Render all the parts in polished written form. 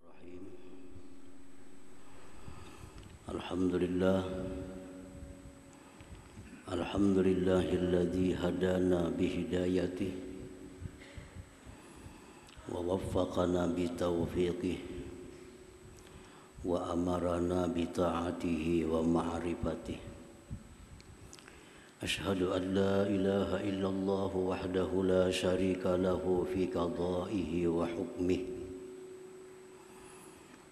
Bismillahirrahmanirrahim. Alhamdulillah. Alhamdulillahilladzi hadana bihidayatih wa waffaqana bitaufiqih wa amarana bita'atihi wa ma'rifatih. Ashhadu an la ilaha illallah wahdahu la syarika lahu fi qada'ihi wa hukmihi.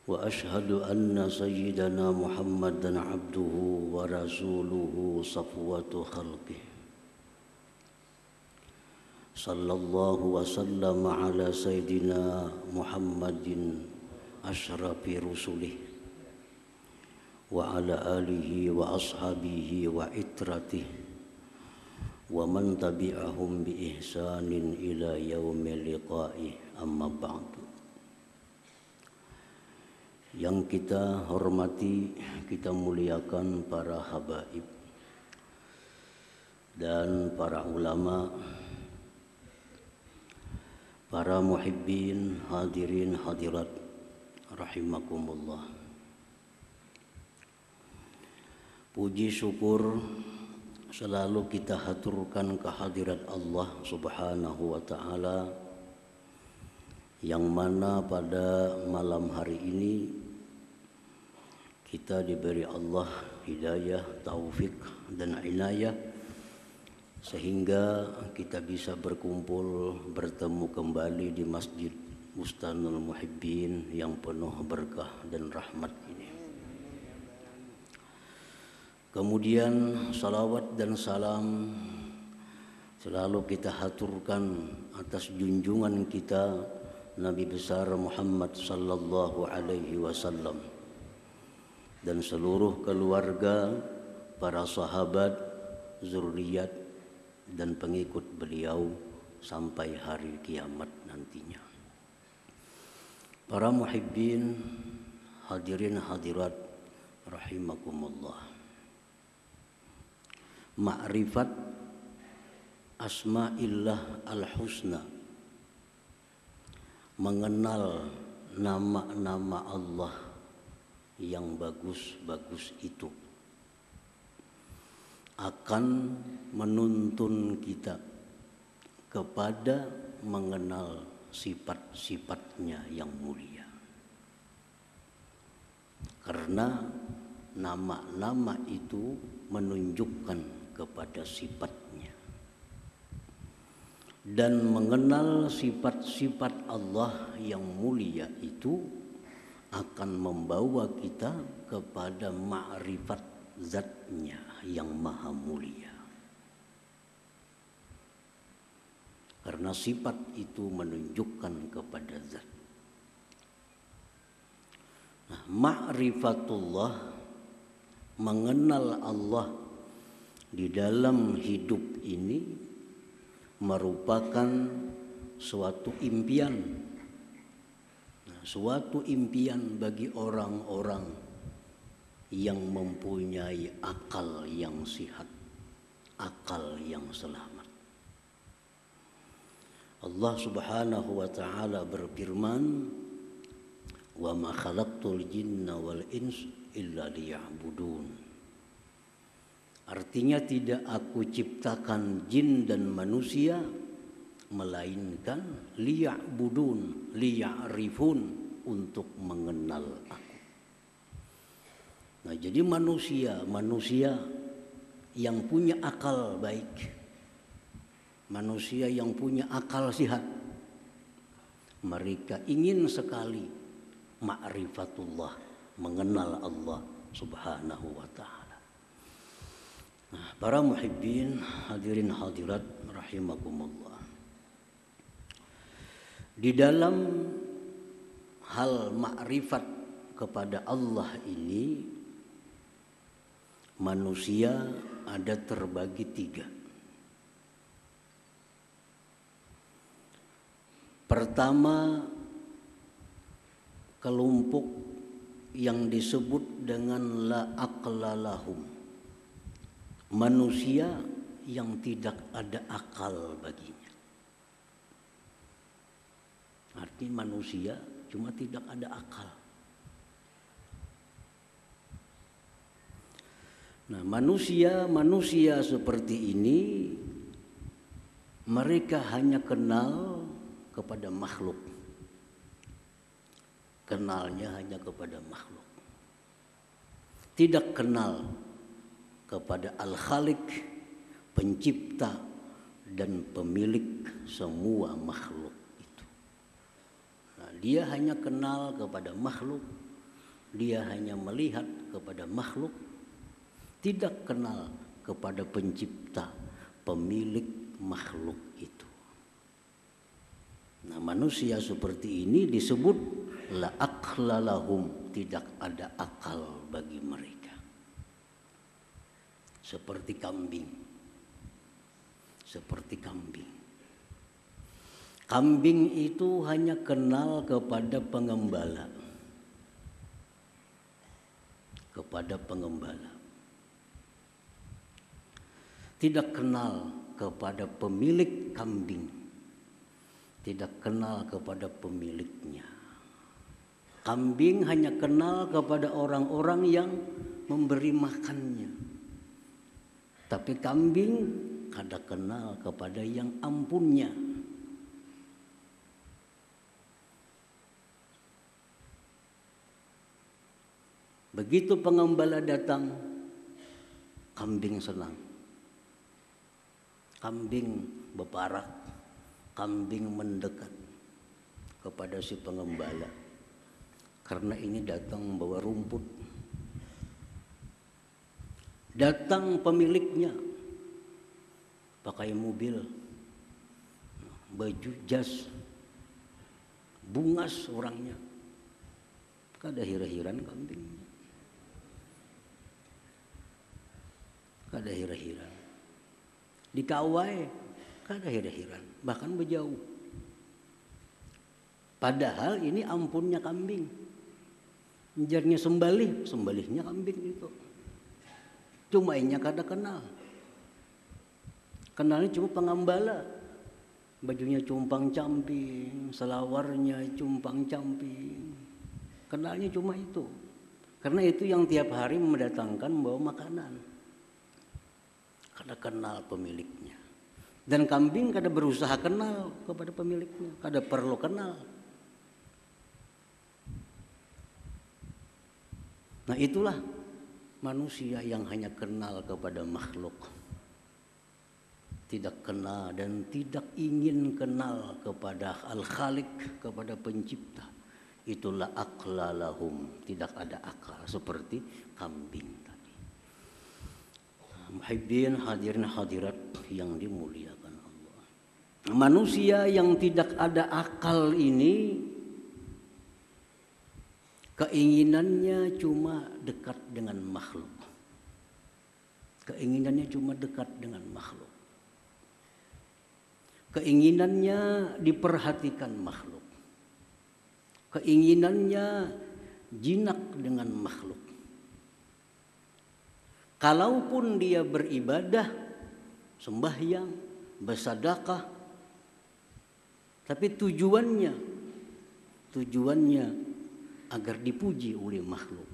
Wa ashhadu anna sayyidana Muhammadan abduhu wa rasuluhu safwatu khalqih. Sallallahu wa sallama ala sayyidina Muhammadin ashrafi rusulih wa ala alihi wa ashabihi wa itratih wa man tabi'ahum bi ihsanin ila yaumil liqa'ih, amma ba'du. Yang kita hormati, kita muliakan para habaib dan para ulama, para muhibbin, hadirin hadirat rahimakumullah. Puji syukur selalu kita haturkan kehadirat Allah Subhanahu wa ta'ala, yang mana pada malam hari ini kita diberi Allah hidayah, taufik dan inayah sehingga kita bisa berkumpul, bertemu kembali di Masjid Bustanul Muhibbin yang penuh berkah dan rahmat ini. Kemudian salawat dan salam selalu kita haturkan atas junjungan kita Nabi besar Muhammad sallallahu alaihi wasallam dan seluruh keluarga, para sahabat, zuriat dan pengikut beliau sampai hari kiamat nantinya. Para muhibbin, hadirin hadirat rahimakumullah. Ma'rifat asma'illah al-husna, mengenal nama-nama Allah yang bagus-bagus itu akan menuntun kita kepada mengenal sifat-sifatnya yang mulia. Karena nama-nama itu menunjukkan kepada sifatnya. Dan mengenal sifat-sifat Allah yang mulia itu akan membawa kita kepada ma'rifat zatnya yang maha mulia. Karena sifat itu menunjukkan kepada zat. Nah, ma'rifatullah, mengenal Allah di dalam hidup ini merupakan suatu impian. Suatu impian bagi orang-orang yang mempunyai akal yang sihat, akal yang selamat. Allah Subhanahu wa ta'ala berfirman, "Wa ma khalaqtul jinna wal ins illa liya'budun." Artinya tidak aku ciptakan jin dan manusia melainkan liya'budun, liya'rifun, untuk mengenal aku. Nah, jadi manusia yang punya akal baik, manusia yang punya akal sehat, mereka ingin sekali ma'rifatullah, mengenal Allah Subhanahu wa ta'ala. Nah, para muhibbin, hadirin hadirat rahimakumullah. Di dalam hal makrifat kepada Allah ini, manusia ada terbagi tiga. Pertama, kelompok yang disebut dengan la aqla lahum, manusia yang tidak ada akal baginya. Arti manusia cuma tidak ada akal. Nah, manusia seperti ini mereka hanya kenal kepada makhluk. Kenalnya hanya kepada makhluk. Tidak kenal kepada Al-Khaliq, pencipta dan pemilik semua makhluk itu. Nah, dia hanya kenal kepada makhluk, dia hanya melihat kepada makhluk, tidak kenal kepada pencipta, pemilik makhluk itu. Nah, manusia seperti ini disebut la aqla lahum, tidak ada akal bagi mereka. Seperti kambing. Kambing itu hanya kenal kepada pengembala. Tidak kenal kepada pemilik kambing. Tidak kenal kepada pemiliknya. Kambing hanya kenal kepada orang-orang yang memberi makannya. Tapi kambing kada kenal kepada yang ampunnya. Begitu pengembala datang, kambing senang. Kambing berparak, kambing mendekat kepada si pengembala. Karena ini datang membawa rumput. Datang pemiliknya, pakai mobil, baju jas, bungas orangnya. Kada hira-hiran kambingnya. Kada hira-hiran. Dikawai, kada hira-hiran. Bahkan berjauh. Padahal ini ampunnya kambing. Njarnya sembalihnya kambing itu. Cuma inya kada kenal. Kenalnya cuma pengembala. Bajunya cumpang-camping, selawarnya cumpang-camping. Kenalnya cuma itu. Karena itu yang tiap hari mendatangkan membawa makanan. Kada kenal pemiliknya. Dan kambing kada berusaha kenal kepada pemiliknya. Kada perlu kenal. Nah, itulah manusia yang hanya kenal kepada makhluk. Tidak kenal dan tidak ingin kenal kepada Al-Khaliq, kepada pencipta. Itulah aqla lahum, tidak ada akal seperti kambing tadi. Muhibbin hadirin hadirat yang dimuliakan Allah. Manusia yang tidak ada akal ini keinginannya cuma dekat dengan makhluk. Keinginannya cuma dekat dengan makhluk. Keinginannya diperhatikan makhluk. Keinginannya jinak dengan makhluk. Kalaupun dia beribadah, sembahyang, bersedekah, tapi tujuannya agar dipuji oleh makhluk,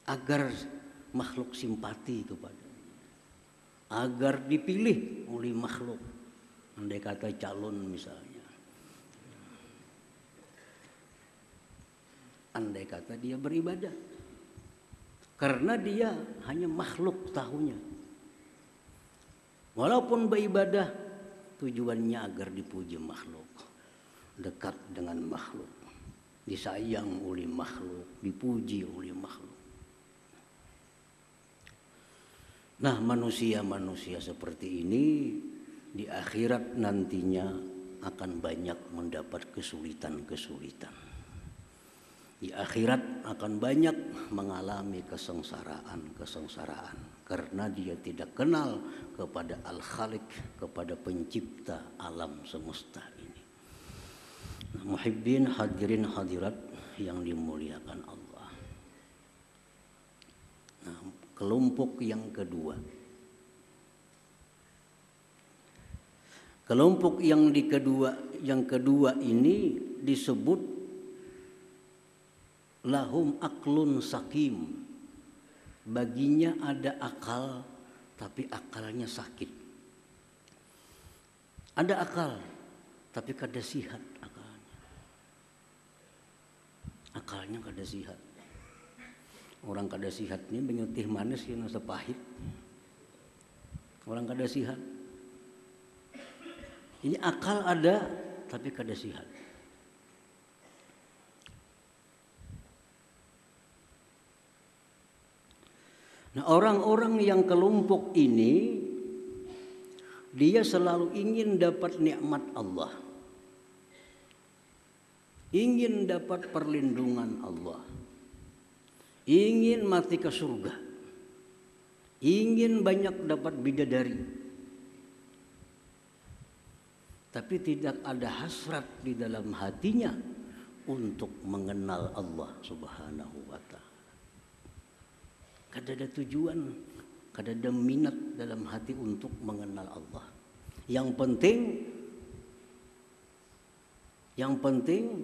agar makhluk simpati kepadanya, agar dipilih oleh makhluk. Andai kata calon misalnya, andai kata dia beribadah, karena dia hanya makhluk tahunya. Walaupun beribadah, tujuannya agar dipuji makhluk, dekat dengan makhluk, disayang oleh makhluk, dipuji oleh makhluk. Nah, manusia-manusia seperti ini di akhirat nantinya akan banyak mendapat kesulitan-kesulitan. Di akhirat akan banyak mengalami kesengsaraan karena dia tidak kenal kepada Al-Khaliq, kepada pencipta alam semesta ini. Nah, muhibbin hadirin hadirat yang dimuliakan Allah. Nah, kelompok yang kedua. Kelompok yang kedua ini disebut lahum aklun sakim. Baginya ada akal, tapi akalnya sakit. Ada akal, tapi kada sihat akalnya. Akalnya kada sihat. Orang kada sihat ini menyutih manis yang sepahit. Orang kada sihat. Ini akal ada, tapi kada sihat. Nah, orang-orang yang kelompok ini dia selalu ingin dapat nikmat Allah. Ingin dapat perlindungan Allah. Ingin mati ke surga. Ingin banyak dapat bidadari. Tapi tidak ada hasrat di dalam hatinya untuk mengenal Allah Subhanahu wa ta'ala. Kada ada tujuan, kada ada minat dalam hati untuk mengenal Allah. Yang penting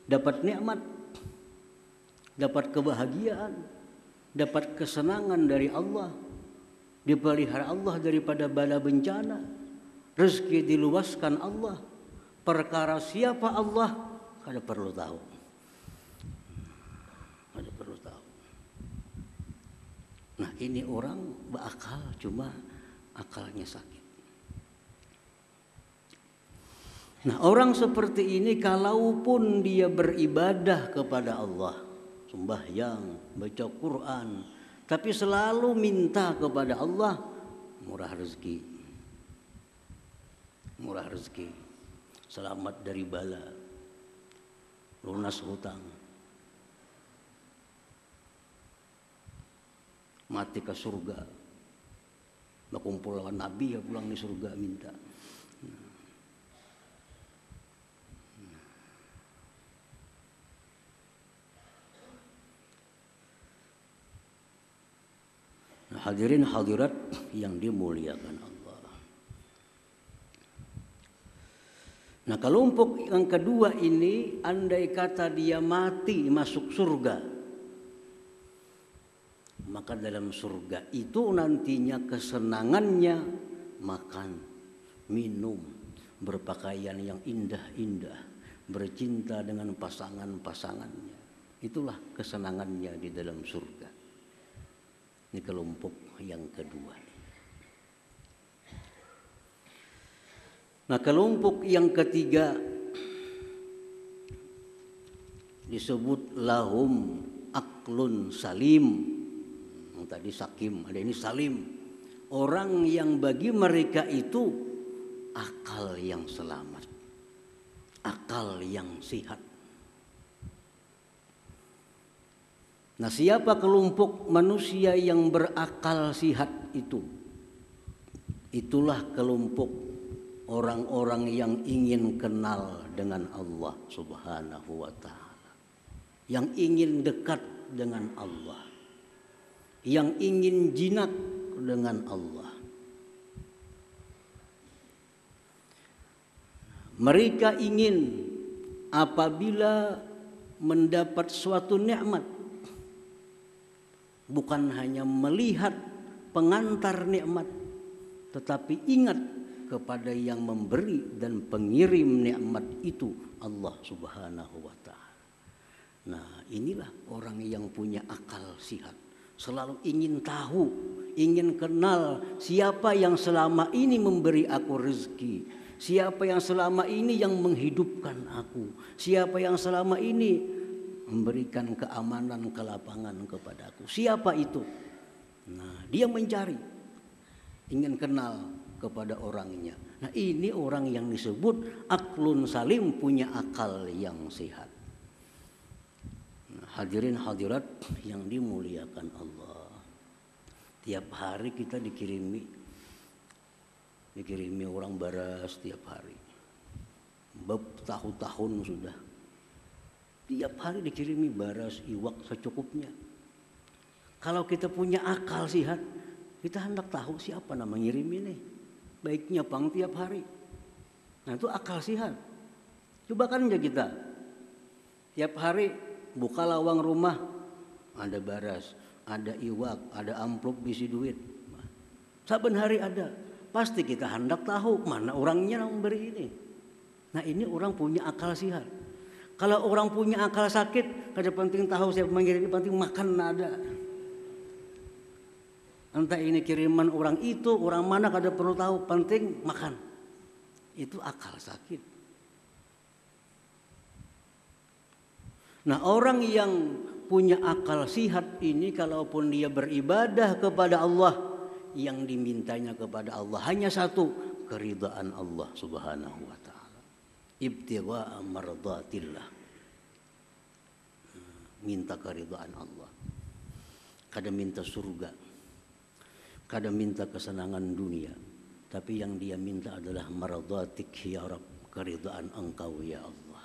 dapat nikmat, dapat kebahagiaan, dapat kesenangan dari Allah, dipelihara Allah daripada bala bencana, rezeki diluaskan Allah. Perkara siapa Allah kada perlu tahu. Kada perlu tahu. Nah, ini orang berakal, cuma akalnya sakit. Nah, orang seperti ini kalaupun dia beribadah kepada Allah, sembahyang, baca Quran, tapi selalu minta kepada Allah, murah rezeki. Murah rezeki. Selamat dari bala. Lunas hutang. Mati ke surga, berkumpul lawan Nabi ya pulang di surga minta. Nah, hadirin hadirat yang dimuliakan Allah. Nah, kelompok yang kedua ini, andai kata dia mati masuk surga, maka dalam surga itu nantinya kesenangannya makan, minum, berpakaian yang indah-indah, bercinta dengan pasangan-pasangannya. Itulah kesenangannya di dalam surga. Ini kelompok yang kedua. Nah, kelompok yang ketiga disebut lahum aklun salim. Tadi sakim, ada ini salim. Orang yang bagi mereka itu akal yang selamat, akal yang sehat. Nah, siapa kelompok manusia yang berakal sehat itu? Itulah kelompok orang-orang yang ingin kenal dengan Allah Subhanahu wa ta'ala, yang ingin dekat dengan Allah, yang ingin jinak dengan Allah. Mereka ingin apabila mendapat suatu nikmat, bukan hanya melihat pengantar nikmat, tetapi ingat kepada yang memberi dan pengirim nikmat itu, Allah Subhanahu wa ta'ala. Nah, inilah orang yang punya akal sehat. Selalu ingin tahu, ingin kenal siapa yang selama ini memberi aku rezeki, siapa yang selama ini yang menghidupkan aku, siapa yang selama ini memberikan keamanan, kelapangan kepada aku. Siapa itu? Nah, dia mencari, ingin kenal kepada orangnya. Nah, ini orang yang disebut aklun salim, punya akal yang sehat. Hadirin hadirat yang dimuliakan Allah. Tiap hari kita dikirimi orang baras tiap hari. Bertahun-tahun sudah. Tiap hari dikirimi baras, iwak secukupnya. Kalau kita punya akal sehat, kita hendak tahu siapa nama ngirim ini. Baiknya pang tiap hari. Nah, itu akal sehat. Coba kan aja kita tiap hari buka lawang rumah, ada baras, ada iwak, ada amplop bisi duit. Saben hari ada. Pasti kita hendak tahu mana orangnya yang memberi ini. Nah ini orang punya akal sehat. Kalau orang punya akal sakit, kada penting tahu siapa mengirim, penting makan ada. Entah ini kiriman orang itu, orang mana kada perlu tahu, penting makan. Itu akal sakit. Nah orang yang punya akal sihat ini, kalaupun dia beribadah kepada Allah, yang dimintanya kepada Allah hanya satu, keridhaan Allah Subhanahu wa ta'ala. Ibtigha'a mardatillah. Minta keridhaan Allah. Kada minta surga, kada minta kesenangan dunia, tapi yang dia minta adalah mardatik ya Rabb, keridhaan Engkau ya Allah.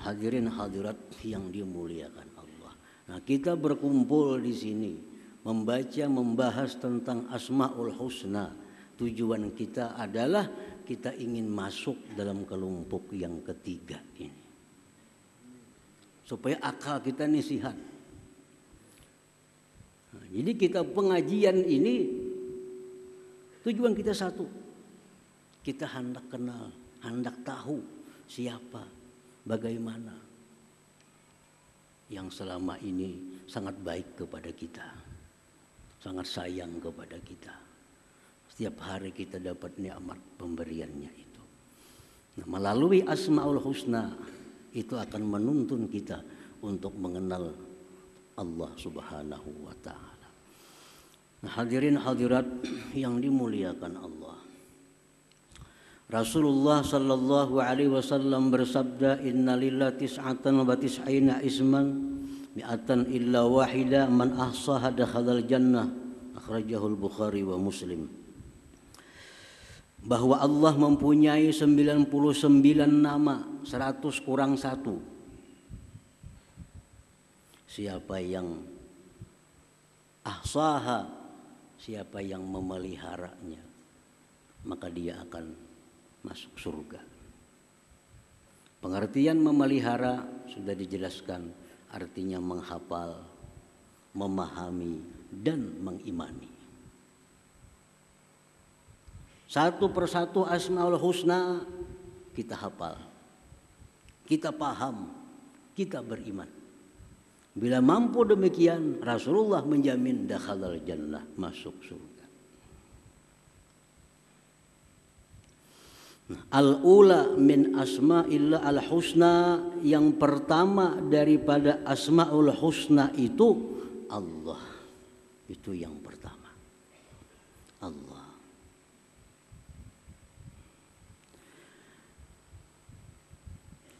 Hadirin hadirat yang dimuliakan Allah. Nah, kita berkumpul di sini membaca, membahas tentang Asmaul Husna. Tujuan kita adalah kita ingin masuk dalam kelompok yang ketiga ini, supaya akal kita ini sehat. Nah, jadi kita pengajian ini tujuan kita satu, kita hendak kenal, hendak tahu siapa, bagaimana yang selama ini sangat baik kepada kita, sangat sayang kepada kita. Setiap hari kita dapat nikmat pemberiannya itu. Nah, melalui Asmaul Husna itu akan menuntun kita untuk mengenal Allah Subhanahu wa ta'ala. Nah, hadirin hadirat yang dimuliakan Allah. Rasulullah sallallahu alaihi wasallam bersabda, innalillahi tis'atan wa tis'ina isman mi'atan illa wahida man ahsaha dakhalal jannah. Akhrajahul Bukhari wa Muslim. Bahwa Allah mempunyai 99 nama, 100 kurang 1. Siapa yang ahsaha, siapa yang memeliharanya, maka dia akan masuk surga. Pengertian memelihara sudah dijelaskan, artinya menghafal, memahami, dan mengimani. Satu persatu Asmaul Husna kita hafal, kita paham, kita beriman. Bila mampu demikian, Rasulullah menjamin dakhalal jannah, masuk surga. Al-ula min asma'illah al-husna, yang pertama daripada Asmaul Husna itu Allah. Itu yang pertama, Allah.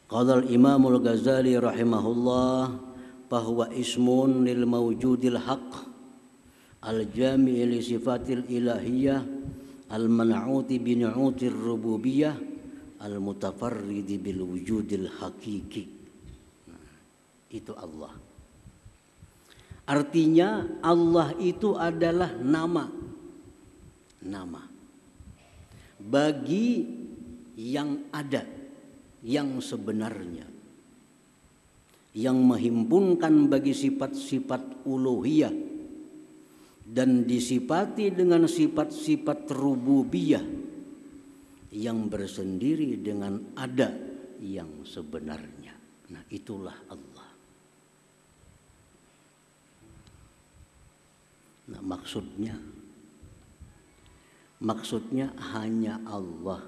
Qala al-Imam al-Ghazali rahimahullah, bahwa ismun lil mawjudil haq al-jami' li sifatil ilahiyah al-man'uti bi nu'utir rububiyah al-mutafarridi bil wujudil hakiki. Itu Allah. Artinya Allah itu adalah nama bagi yang ada, yang sebenarnya, yang menghimpunkan bagi sifat-sifat uluhiyah dan disifati dengan sifat-sifat rububiyah yang bersendiri dengan ada yang sebenarnya. Nah, itulah Allah. Nah, maksudnya hanya Allah,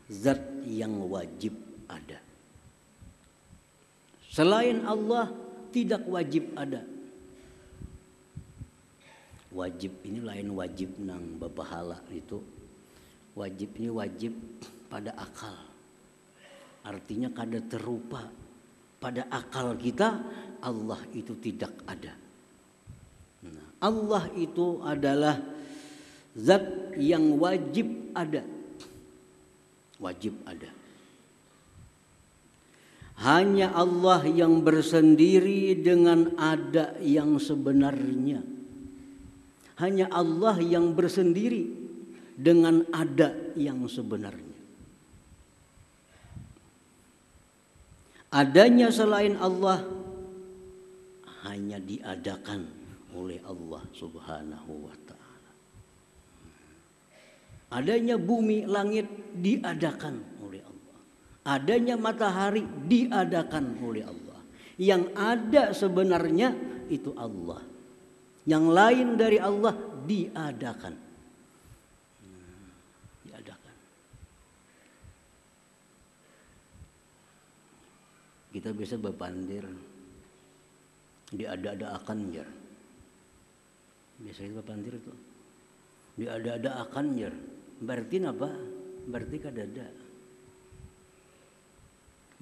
zat yang wajib ada. Selain Allah tidak wajib ada. Wajib ini lain wajib nang bapahala itu. Wajib ini wajib pada akal. Artinya kada terupa pada akal kita, Allah itu tidak ada. Nah, Allah itu adalah zat yang wajib ada. Wajib ada. Hanya Allah yang bersendiri dengan ada yang sebenarnya. Hanya Allah yang bersendiri dengan ada yang sebenarnya. Adanya selain Allah hanya diadakan oleh Allah Subhanahu wa ta'ala. Adanya bumi, langit diadakan oleh Allah. Adanya matahari diadakan oleh Allah. Yang ada sebenarnya itu Allah. Yang lain dari Allah diadakan. Diadakan. Kita bisa berpandir, diada-adakan jar. Biasa kita berpandir itu. Diada-adakan jar. Berarti apa? Berarti kadada.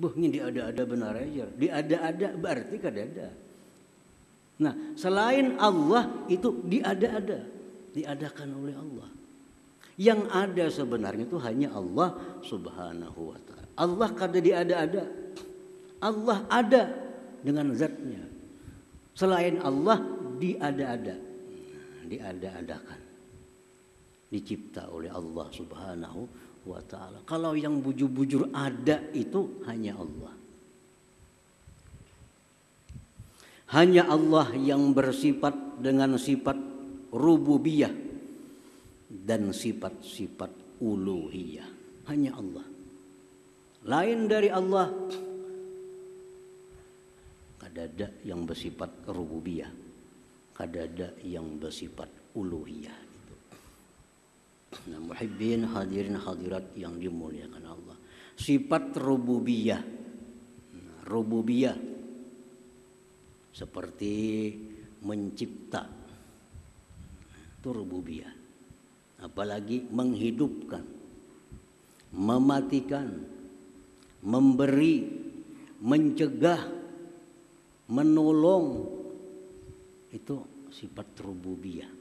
Ini diada-ada benar aja. Diada-ada berarti kadada. Nah, selain Allah itu diada-ada, diadakan oleh Allah. Yang ada sebenarnya itu hanya Allah Subhanahu wa ta'ala. Allah kada diada-ada. Allah ada dengan zatnya. Selain Allah diada-ada, diada-adakan, dicipta oleh Allah Subhanahu wa ta'ala. Kalau yang bujur-bujur ada itu hanya Allah. Hanya Allah yang bersifat dengan sifat rububiyah dan sifat-sifat uluhiyah. Hanya Allah. Lain dari Allah kadada yang bersifat rububiyah, kadada yang bersifat uluhiyah. Nah, muhibbin hadirin hadirat yang dimuliakan Allah. Sifat rububiyah. Nah, rububiyah seperti mencipta. Itu rububiyah. Apalagi menghidupkan, mematikan, memberi, mencegah, menolong, itu sifat rububiyah.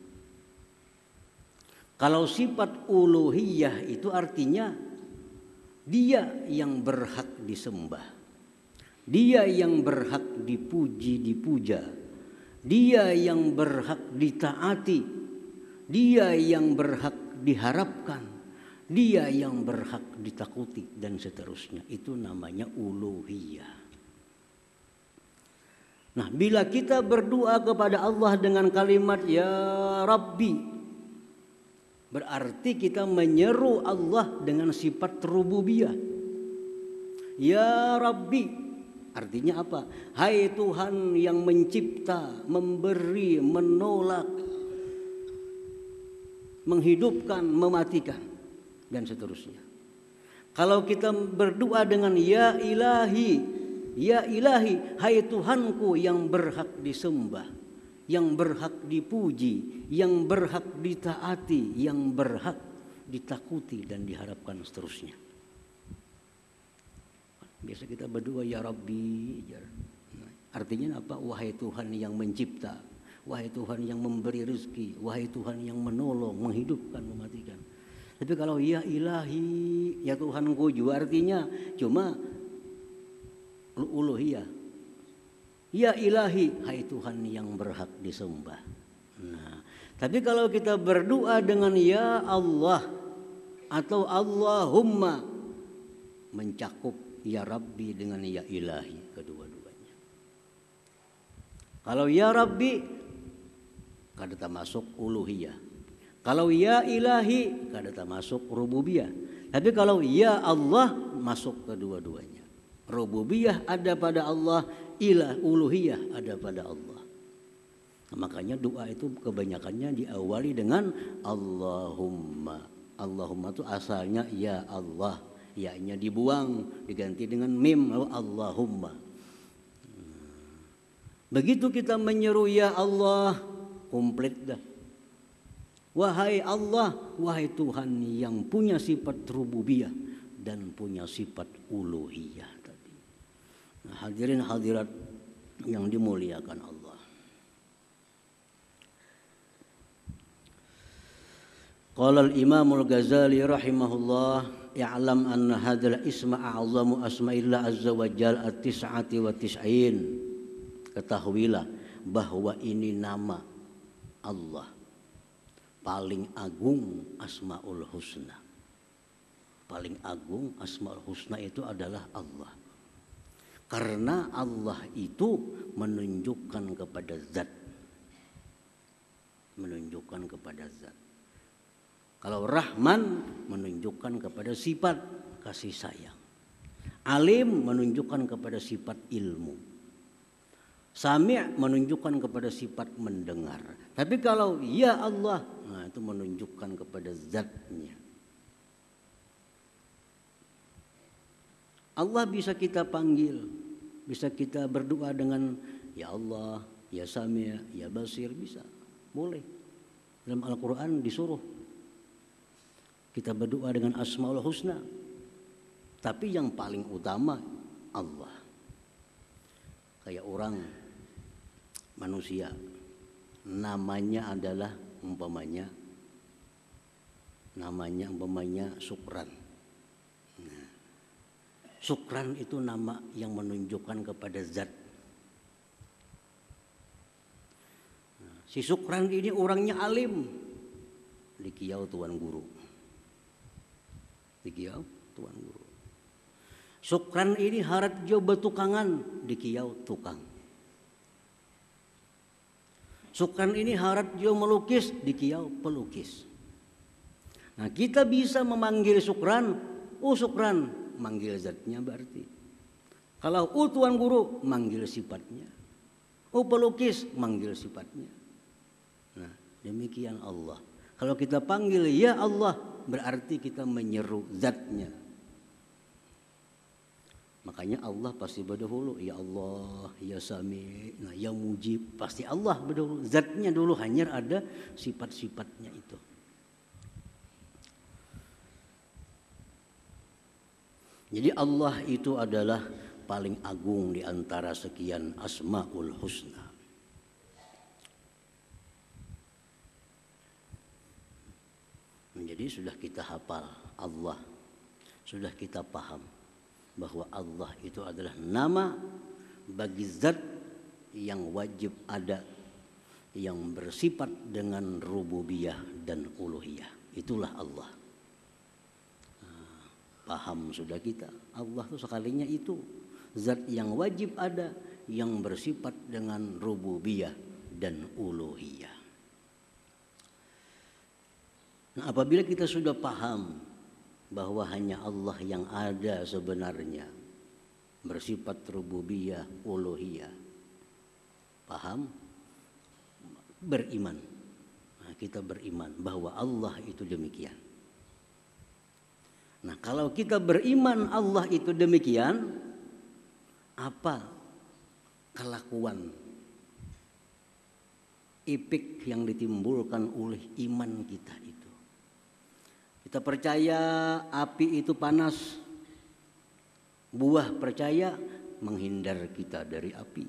Kalau sifat uluhiyah itu artinya dia yang berhak disembah, dia yang berhak dipuji, dipuja, dia yang berhak ditaati, dia yang berhak diharapkan, dia yang berhak ditakuti, dan seterusnya. Itu namanya uluhiyah. Nah, bila kita berdoa kepada Allah dengan kalimat Ya Rabbi, berarti kita menyeru Allah dengan sifat rububiyah. Ya Rabbi, artinya apa? Hai Tuhan yang mencipta, memberi, menolak, menghidupkan, mematikan, dan seterusnya. Kalau kita berdoa dengan Ya Ilahi, Ya ilahi, hai Tuhanku yang berhak disembah, yang berhak dipuji, yang berhak ditaati, yang berhak ditakuti dan diharapkan seterusnya. Biasa kita berdoa Ya Rabbi, artinya apa? Wahai Tuhan yang mencipta, wahai Tuhan yang memberi rezeki, wahai Tuhan yang menolong, menghidupkan, mematikan. Tapi kalau Ya ilahi, ya Tuhanku juga artinya cuma uluhiyah. Ya ilahi, hai Tuhan yang berhak disembah. Nah, tapi kalau kita berdoa dengan Ya Allah atau Allahumma, mencakup Ya Rabbi dengan Ya ilahi kedua-duanya. Kalau Ya Rabbi kada termasuk uluhiyah. Kalau Ya ilahi kada termasuk rububiyah. Tapi kalau Ya Allah masuk kedua-duanya. Rububiyah ada pada Allah, uluhiyah ada pada Allah. Nah, makanya doa itu kebanyakannya diawali dengan Allahumma. Allahumma itu asalnya Ya Allah, ya-nya dibuang, diganti dengan mim, lalu Allahumma. Begitu kita menyeru Ya Allah, komplit dah. Wahai Allah, wahai Tuhan yang punya sifat rububiyah dan punya sifat uluhiyah. Nah, hadirin hadirat yang dimuliakan Allah. Qala al-Imam al-Ghazali rahimahullah, i'lam anna hadzal isma a'zamu asma'illah azza wa jalla at-tis'ati wa tis'in. Ketahuilah bahwa ini nama Allah paling agung, Asmaul Husna. Paling agung Asmaul Husna itu adalah Allah. Karena Allah itu menunjukkan kepada zat. Menunjukkan kepada zat. Kalau Rahman menunjukkan kepada sifat kasih sayang. Alim menunjukkan kepada sifat ilmu. Sami' menunjukkan kepada sifat mendengar. Tapi kalau ya Allah, nah itu menunjukkan kepada zatnya. Allah bisa kita panggil, bisa kita berdoa dengan ya Allah, ya Sami', ya Basir, bisa. Boleh. Dalam Al-Quran disuruh kita berdoa dengan Asmaul Husna. Tapi yang paling utama Allah. Kayak orang manusia, namanya adalah umpamanya Syukran. Nah, Syukran itu nama yang menunjukkan kepada zat. Nah, si Syukran ini orangnya alim, dikiau tuan guru. Dikiau tuan guru. Syukran ini harat jo betukangan, dikiau tukang. Syukran ini harat jo melukis, dikiau pelukis. Nah, kita bisa memanggil Syukran, Syukran, manggil zatnya berarti. Kalau tuan guru, manggil sifatnya. Pelukis, manggil sifatnya. Nah, demikian Allah. Kalau kita panggil ya Allah, berarti kita menyeru zatnya. Makanya Allah pasti berdahulu, ya Allah, ya Sami', nah ya Mujib, pasti Allah berdahulu. Zatnya dulu, hanya ada sifat-sifatnya itu. Jadi Allah itu adalah paling agung di antara sekian Asmaul Husna. Jadi sudah kita hafal Allah, sudah kita paham bahwa Allah itu adalah nama bagi zat yang wajib ada, yang bersifat dengan rububiyah dan uluhiyah. Itulah Allah. Paham sudah kita, Allah itu sekalinya itu zat yang wajib ada, yang bersifat dengan rububiyah dan uluhiyah. Nah, apabila kita sudah paham bahwa hanya Allah yang ada sebenarnya, bersifat rububiyah, uluhiyah, paham, beriman. Nah, kita beriman bahwa Allah itu demikian. Nah, kalau kita beriman Allah itu demikian, apa kelakuan epik yang ditimbulkan oleh iman kita itu? Kita percaya api itu panas, buah percaya menghindar kita dari api.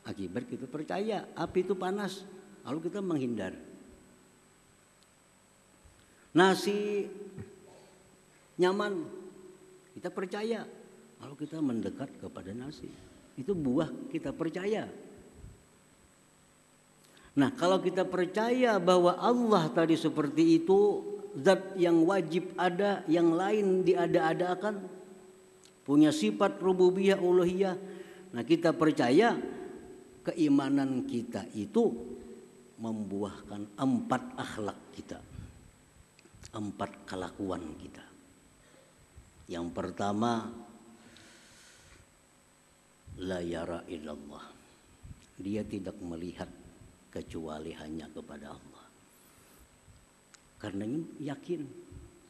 Akibat kita percaya api itu panas, lalu kita menghindar. Nasi nyaman, kita percaya, lalu kita mendekat kepada nasi. Itu buah kita percaya. Nah, kalau kita percaya bahwa Allah tadi seperti itu, zat yang wajib ada, yang lain diada-adakan, punya sifat rububiyah uluhiyah. Nah, kita percaya keimanan kita itu membuahkan 4 akhlak kita, 4 kelakuan kita. Yang pertama, la yara illallah. Dia tidak melihat kecuali hanya kepada Allah. Karena yakin,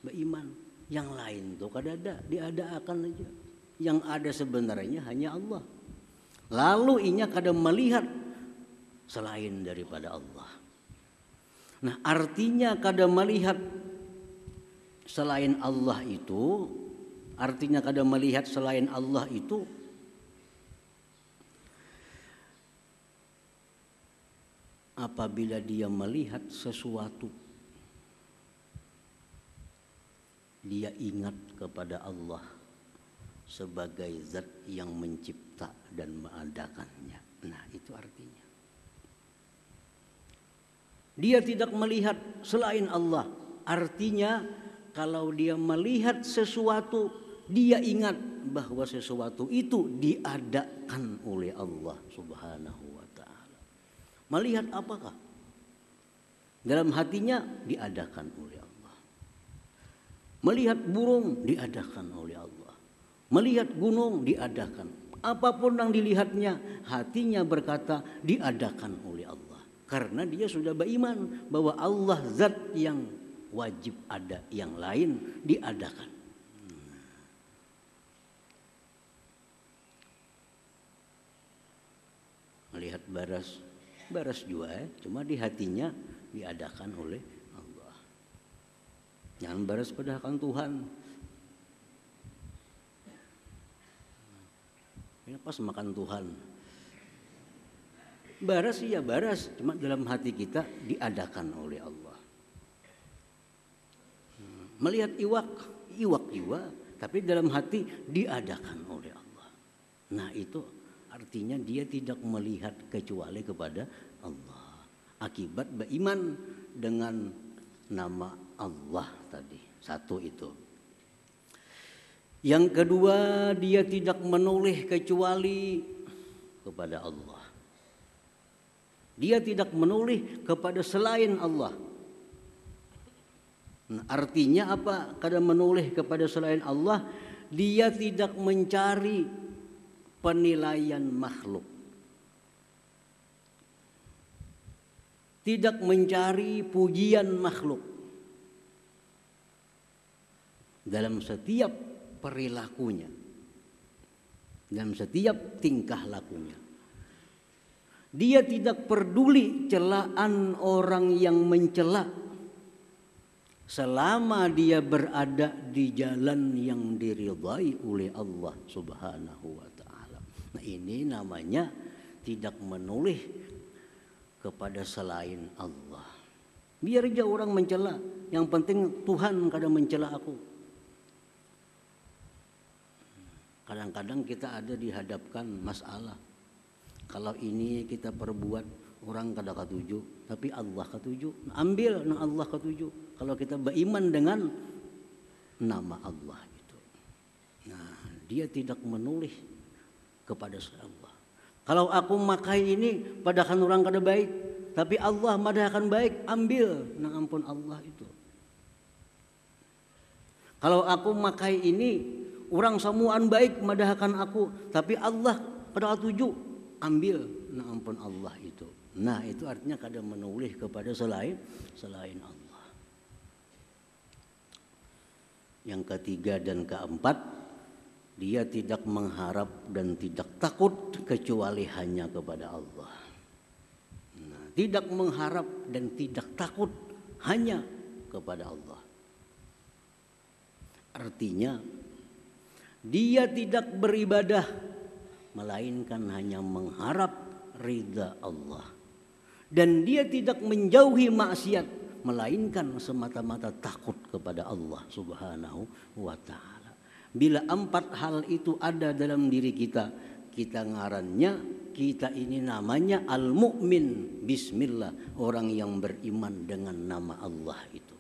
beriman, yang lain tuh kadada, diada-akan aja. Yang ada sebenarnya hanya Allah. Lalu inya kada melihat selain daripada Allah. Nah, artinya kada melihat selain Allah itu, artinya kada melihat selain Allah itu apabila dia melihat sesuatu, dia ingat kepada Allah sebagai zat yang mencipta dan mengadakannya. Nah, itu artinya. Dia tidak melihat selain Allah. Artinya kalau dia melihat sesuatu, dia ingat bahwa sesuatu itu diadakan oleh Allah Subhanahu wa taala. Melihat apakah? Dalam hatinya diadakan oleh Allah. Melihat burung diadakan oleh Allah. Melihat gunung diadakan. Apapun yang dilihatnya, hatinya berkata diadakan oleh Allah. Karena dia sudah beriman bahwa Allah zat yang wajib ada, yang lain diadakan. Melihat baras juga cuma di hatinya diadakan oleh Allah. Jangan baras padahal Tuhan. Ini pas makan Tuhan. Baras iya baras, cuma dalam hati kita diadakan oleh Allah. Melihat iwak juga, tapi dalam hati diadakan oleh Allah. Nah itu artinya dia tidak melihat kecuali kepada Allah. Akibat beriman dengan nama Allah tadi. Satu itu. Yang kedua, dia tidak menoleh kecuali kepada Allah. Dia tidak menoleh kepada selain Allah. Nah, artinya apa? Kadang menoleh kepada selain Allah, dia tidak mencari penilaian makhluk. Tidak mencari pujian makhluk. Dalam setiap perilakunya, dalam setiap tingkah lakunya. Dia tidak peduli celaan orang yang mencela selama dia berada di jalan yang diridhai oleh Allah Subhanahu wa taala. Nah, ini namanya tidak menoleh kepada selain Allah. Biar aja orang mencela, yang penting Tuhan kadang mencela aku. Kadang-kadang kita ada dihadapkan masalah. Kalau ini kita perbuat, orang kada ketuju, tapi Allah ketuju. Ambil nang Allah ketuju. Kalau kita beriman dengan nama Allah itu. Nah, dia tidak menoleh kepada Allah. Kalau aku makai ini, padahal orang kada baik, tapi Allah madahkan baik, ambil nang ampun Allah itu. Kalau aku makai ini, orang samuan baik madahkan aku, tapi Allah kada ketuju, ambil nang ampun Allah itu. Nah, itu artinya kadang menoleh kepada selain Allah. Yang ketiga dan keempat, dia tidak mengharap dan tidak takut kecuali hanya kepada Allah. Nah, tidak mengharap dan tidak takut hanya kepada Allah. Artinya dia tidak beribadah melainkan hanya mengharap ridha Allah. Dan dia tidak menjauhi maksiat melainkan semata-mata takut kepada Allah Subhanahu wa taala. Bila 4 hal itu ada dalam diri kita, kita ngarannya, kita ini namanya al-mu'min. Bismillah, orang yang beriman dengan nama Allah itu.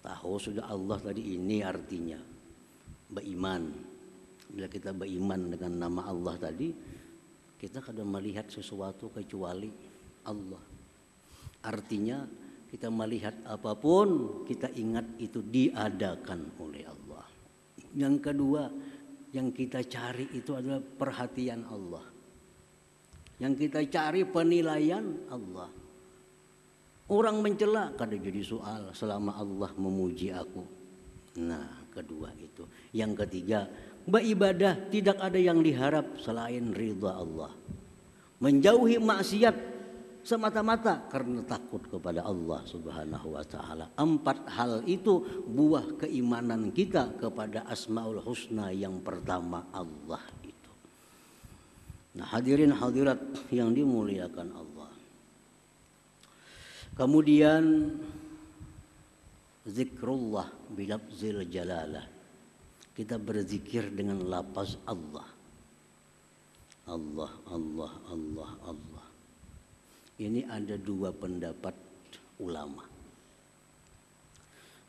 Tahu sudah Allah tadi, ini artinya beriman. Bila kita beriman dengan nama Allah tadi, kita kadang melihat sesuatu kecuali Allah. Artinya kita melihat apapun, kita ingat itu diadakan oleh Allah. Yang kedua, yang kita cari itu adalah perhatian Allah. Yang kita cari penilaian Allah. Orang mencela kada jadi soal selama Allah memuji aku. Nah, kedua itu. Yang ketiga, beribadah tidak ada yang diharap selain ridha Allah. Menjauhi maksiat semata-mata karena takut kepada Allah Subhanahu wa taala. 4 hal itu buah keimanan kita kepada Asmaul Husna yang pertama, Allah itu. Nah, hadirin hadirat yang dimuliakan Allah. Kemudian zikrullah bilafzil jalalah. Kita berzikir dengan lafaz Allah. Allah, Allah, Allah, Allah. Ini ada 2 pendapat ulama.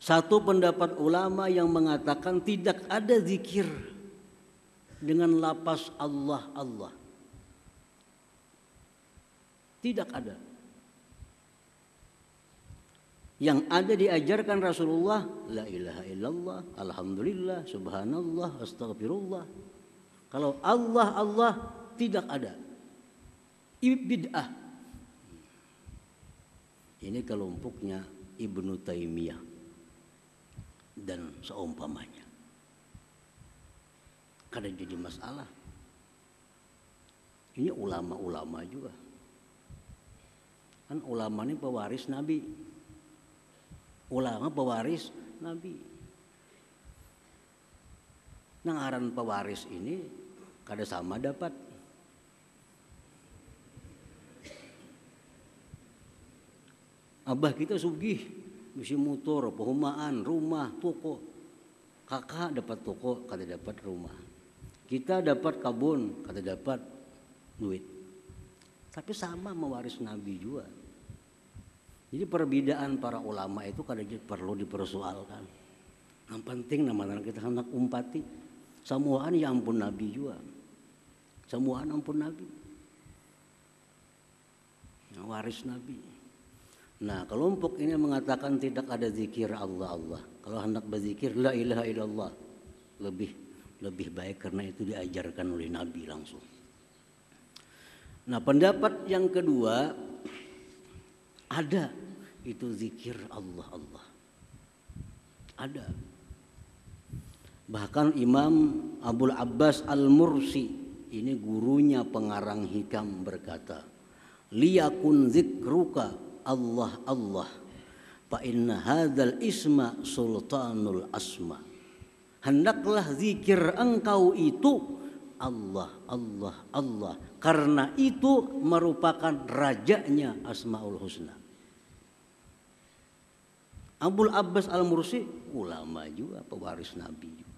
Satu pendapat ulama yang mengatakan tidak ada zikir dengan lapas Allah Allah. Tidak ada. Yang ada diajarkan Rasulullah, la ilaha illallah, alhamdulillah, subhanallah, astagfirullah. Kalau Allah Allah tidak ada. Bid'ah. Ini kelompoknya Ibnu Taimiyah dan seumpamanya. Kada jadi masalah. Ini ulama-ulama juga. Kan ulama ini pewaris Nabi. Ulama pewaris Nabi. Nangaran pewaris ini kada sama dapat. Abah kita sugih, mesti motor, perumahan, rumah, toko. Kakak dapat toko, kada dapat rumah. Kita dapat kabun, kada dapat duit. Tapi sama mewaris Nabi juga. Jadi perbedaan para ulama itu kadang perlu dipersoalkan. Yang penting nama kita hendak umpati. Semuaan ya ampun Nabi juga. Semuaan ampun Nabi. Yang waris Nabi. Nah kelompok ini mengatakan tidak ada zikir Allah Allah. Kalau hendak berzikir la ilaha illallah. Lebih baik karena itu diajarkan oleh Nabi langsung. Nah pendapat yang kedua, ada itu zikir Allah Allah. Ada. Bahkan Imam Abul Abbas Al-Mursi, ini gurunya pengarang hikam, berkata, liyakun zikruka Allah Allah, fa inna hadzal isma sultanul asma. Hendaklah zikir engkau itu Allah Allah Allah, karena itu merupakan rajanya Asmaul Husna. Abul Abbas Al-Mursi ulama juga, pewaris Nabi juga.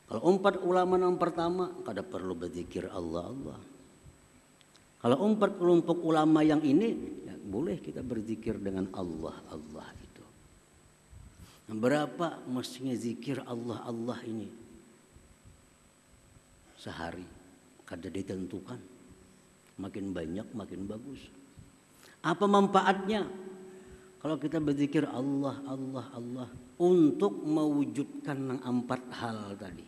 Kalau empat ulama yang pertama kada perlu berzikir Allah Allah. Kalau empat kelompok ulama yang ini ya, boleh kita berzikir dengan Allah Allah itu. Nah, berapa mestinya zikir Allah Allah ini? Sehari kada ditentukan. Makin banyak makin bagus. Apa manfaatnya kalau kita berzikir Allah Allah Allah untuk mewujudkan empat hal tadi?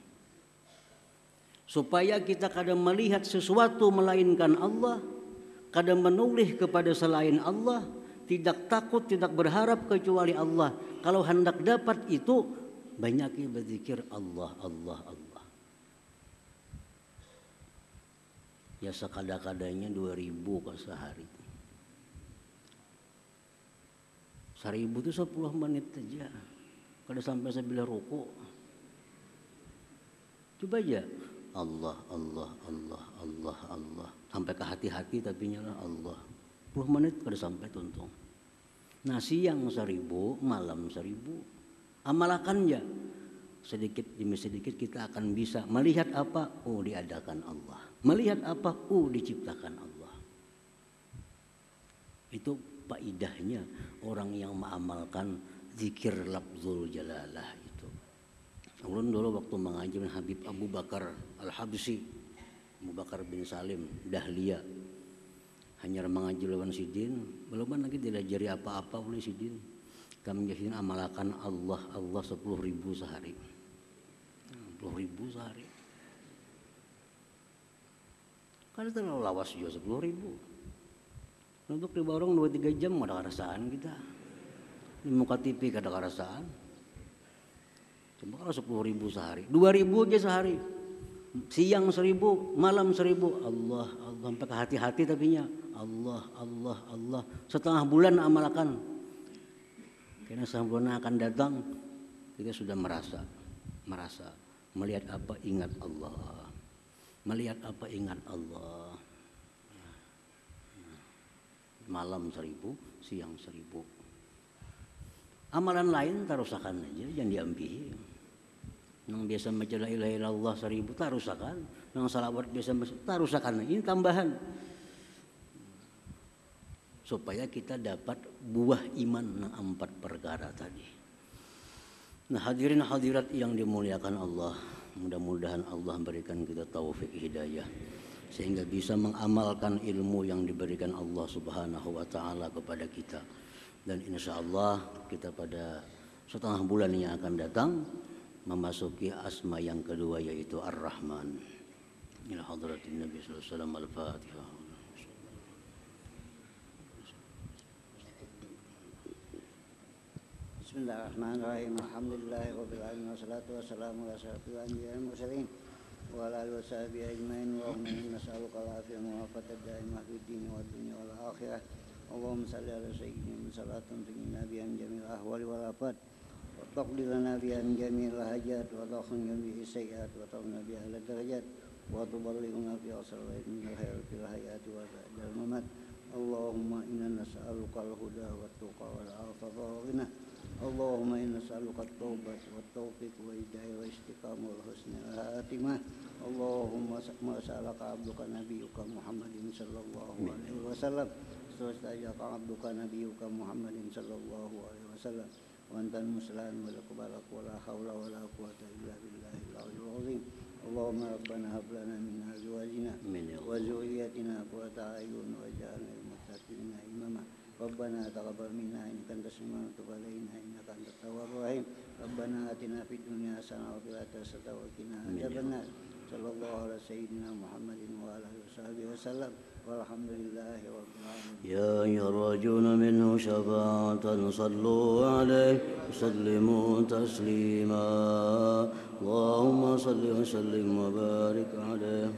Supaya kita kadang melihat sesuatu melainkan Allah, kadang menoleh kepada selain Allah, tidak takut, tidak berharap kecuali Allah. Kalau hendak dapat itu, banyaknya berzikir Allah Allah Allah. Ya sekada-kadanya 2000 ke sehari. 1000 itu 10 menit saja. Kada sampai sebilah rukuk. Coba aja. Allah, Allah, Allah, Allah, Allah. Sampai ke hati-hati tapi nyala Allah. 10 menit kada sampai tuntung. Nah siang 1000, malam 1000. Amalkan ya. Sedikit demi sedikit kita akan bisa melihat apa? Oh diadakan Allah. Melihat apa? Oh diciptakan Allah. Itu faedahnya orang yang mengamalkan zikir lafzul jalalah itu. Ulun dulu waktu mengaji dengan Habib Abu Bakar Al-Habsyi, Abu Bakar bin Salim Dahlia, hanya mengaji lawan sidin, belum lagi diajari apa-apa oleh sidin. Kami jadi amalkan Allah Allah 10.000 sehari. 10.000 sehari. Kan terlalu lawas juga 10.000. Untuk di warung 2-3 jam ada kerasaan kita. Di muka TV ada kerasaan. Cuma kalau 10.000 sehari, 2.000 aja sehari. Siang 1.000, malam 1.000. Allah, Allah sampai ke hati-hati tapinya. Allah, Allah, Allah. Setengah bulan amalkan. Karena setengah bulan akan datang, kita sudah merasa melihat apa ingat Allah. Melihat apa ingat Allah. Malam 1.000, siang 1.000. Amalan lain tarusakan aja, jangan diambil. Yang biasa baca la ilaha illallah 1.000 tarusakan, yang salawat biasa tarusakan. Ini tambahan. supaya kita dapat buah iman 4 perkara tadi. Nah, hadirin hadirat yang dimuliakan Allah, mudah-mudahan Allah berikan kita taufik hidayah sehingga bisa mengamalkan ilmu yang diberikan Allah Subhanahu wa taala kepada kita. Dan insya Allah kita pada setengah bulan yang akan datang memasuki asma yang kedua, yaitu Ar-Rahman. Ila hadratin Nabi sallallahu alaihi wasallam. Al-Fatihah. Bismillahirrahmanirrahim. Alhamdulillahirabbil alamin wassalatu wassalamu ala asyrofil anbiya'i wal mursalin wa ala alihi washabihi ajmain. Allahumma inna nas'aluka al-'afiyata wal 'afiyata daimah fid dini wad dunya wal akhirah. Allahumma shalli ala sayyidina salatan tunjina biha min jamil ahwali wal afat wa taqdi lana biha min jamil hajat wa takhunna bihi sayyi'at wa tarna biha ala darajat wa tuballighuna fi asraril min khair fil hayati wa ba'dal mamat. Allahumma inna nas'aluka al-huda wat tuqa wal 'afafa wal ghina. Allahumma inna nas'aluka at-taubat wat taufiq wa hidayah wa istiqamah wal husnul khatimah. Allahumma sa'alaka abduka nabiyyuka Muhammadin sallallahu alaihi wasallam. Wastajaka abduka nabiyyuka Muhammadin sallallahu alaihi wasallam. Wa antal muslimin wa laqbalak wa la haula wa la quwwata illa billahil aliyyil azim. Allahumma rabbana hab lana min azwajina wa dhurriyyatina qurrata a'yun waj'alna lil muttaqina imama. Rabbana taqabbal minna innaka antas samiul 'alim innaka antat tawwabur rahim. Rabbana atina fid dunya hasanah wa fil akhirati hasanah wa qina adzabannar. Sallallahu ala sayyidina Muhammadin wa ala alihi washabihi wasallam. Walhamdulillahi rabbil alamin. Ya yarjuna minhu syafa'atan sallu alaihi sallimu taslima. Allahumma salli wa sallim wa barik alaihi.